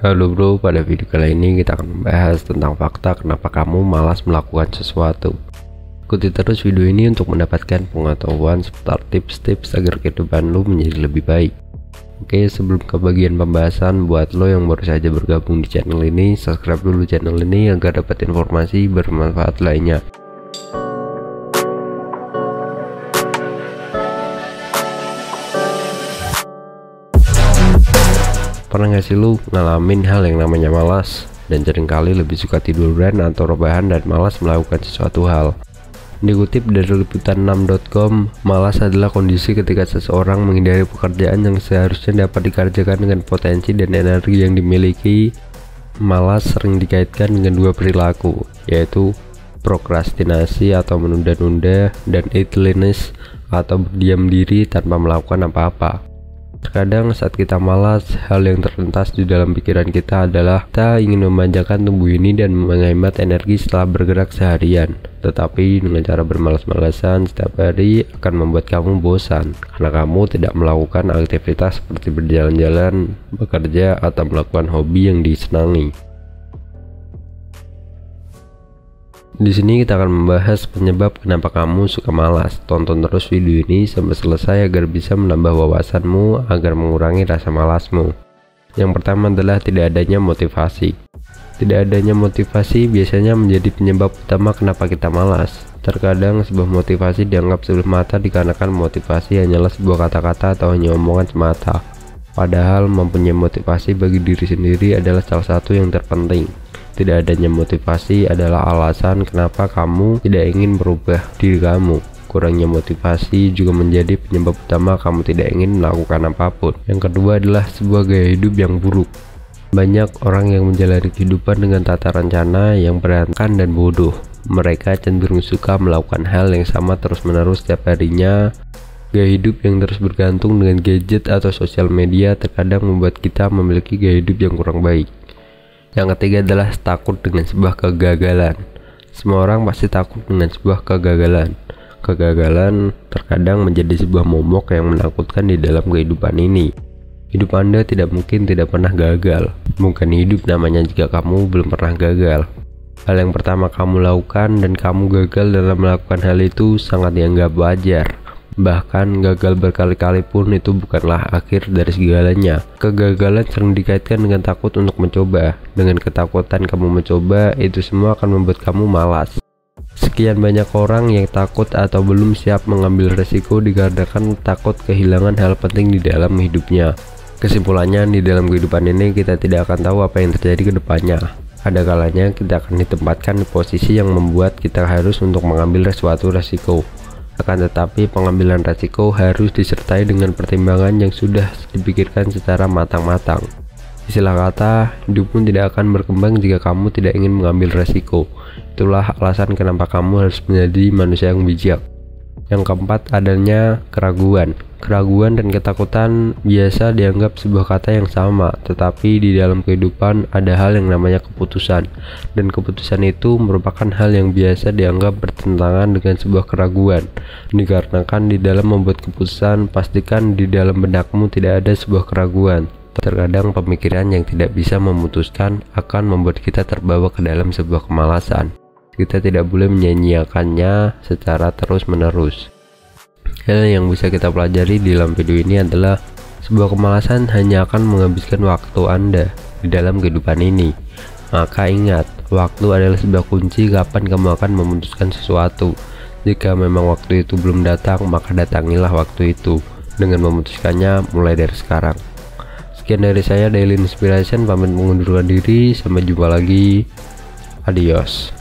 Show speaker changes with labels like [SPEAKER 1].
[SPEAKER 1] Halo bro, pada video kali ini kita akan membahas tentang fakta kenapa kamu malas melakukan sesuatu. Ikuti terus video ini untuk mendapatkan pengetahuan seputar tips-tips agar kehidupan lo menjadi lebih baik. Oke, sebelum ke bagian pembahasan, buat lo yang baru saja bergabung di channel ini, subscribe dulu channel ini agar dapat informasi bermanfaat lainnya. Pernah gak sih lu ngalamin hal yang namanya malas dan seringkali lebih suka tiduran atau rebahan dan malas melakukan sesuatu hal? Dikutip dari liputan6.com, malas adalah kondisi ketika seseorang menghindari pekerjaan yang seharusnya dapat dikerjakan dengan potensi dan energi yang dimiliki. Malas sering dikaitkan dengan dua perilaku, yaitu prokrastinasi atau menunda-nunda dan idleness atau berdiam diri tanpa melakukan apa-apa. Terkadang saat kita malas, hal yang terlintas di dalam pikiran kita adalah kita ingin memanjakan tubuh ini dan menghemat energi setelah bergerak seharian. Tetapi dengan cara bermalas-malasan setiap hari akan membuat kamu bosan karena kamu tidak melakukan aktivitas seperti berjalan-jalan, bekerja, atau melakukan hobi yang disenangi. Di sini kita akan membahas penyebab kenapa kamu suka malas. Tonton terus video ini sampai selesai agar bisa menambah wawasanmu agar mengurangi rasa malasmu. Yang pertama adalah tidak adanya motivasi. Tidak adanya motivasi biasanya menjadi penyebab utama kenapa kita malas. Terkadang sebuah motivasi dianggap sebelah mata dikarenakan motivasi hanyalah sebuah kata-kata atau hanya omongan semata. Padahal mempunyai motivasi bagi diri sendiri adalah salah satu yang terpenting. Tidak adanya motivasi adalah alasan kenapa kamu tidak ingin merubah diri kamu. Kurangnya motivasi juga menjadi penyebab utama kamu tidak ingin melakukan apapun. Yang kedua adalah sebuah gaya hidup yang buruk. Banyak orang yang menjalani kehidupan dengan tata rencana yang berantakan dan bodoh. Mereka cenderung suka melakukan hal yang sama terus-menerus setiap harinya. Gaya hidup yang terus bergantung dengan gadget atau sosial media terkadang membuat kita memiliki gaya hidup yang kurang baik. Yang ketiga adalah takut dengan sebuah kegagalan. Semua orang pasti takut dengan sebuah kegagalan. Kegagalan terkadang menjadi sebuah momok yang menakutkan di dalam kehidupan ini. Hidup Anda tidak mungkin tidak pernah gagal. Bukan hidup namanya jika kamu belum pernah gagal. Hal yang pertama kamu lakukan dan kamu gagal dalam melakukan hal itu sangat dianggap wajar. Bahkan gagal berkali-kali pun itu bukanlah akhir dari segalanya. Kegagalan sering dikaitkan dengan takut untuk mencoba. Dengan ketakutan kamu mencoba, itu semua akan membuat kamu malas. Sekian banyak orang yang takut atau belum siap mengambil resiko dikarenakan takut kehilangan hal penting di dalam hidupnya. Kesimpulannya, di dalam kehidupan ini kita tidak akan tahu apa yang terjadi ke depannya. Ada kalanya kita akan ditempatkan di posisi yang membuat kita harus untuk mengambil suatu resiko. Akan tetapi pengambilan resiko harus disertai dengan pertimbangan yang sudah dipikirkan secara matang-matang. Istilah kata, hidupmu tidak akan berkembang jika kamu tidak ingin mengambil resiko. Itulah alasan kenapa kamu harus menjadi manusia yang bijak. Yang keempat adanya keraguan. Keraguan dan ketakutan biasa dianggap sebuah kata yang sama, tetapi di dalam kehidupan ada hal yang namanya keputusan. Dan keputusan itu merupakan hal yang biasa dianggap bertentangan dengan sebuah keraguan. Dikarenakan di dalam membuat keputusan, pastikan di dalam benakmu tidak ada sebuah keraguan. Terkadang pemikiran yang tidak bisa memutuskan akan membuat kita terbawa ke dalam sebuah kemalasan. Kita tidak boleh menyanyiakannya secara terus-menerus. Hal yang bisa kita pelajari di dalam video ini adalah sebuah kemalasan hanya akan menghabiskan waktu Anda di dalam kehidupan ini. Maka ingat, waktu adalah sebuah kunci kapan kamu akan memutuskan sesuatu. Jika memang waktu itu belum datang, maka datangilah waktu itu dengan memutuskannya mulai dari sekarang. Sekian dari saya, Daily Inspiration, pamit mengundurkan diri. Sampai jumpa lagi. Adios.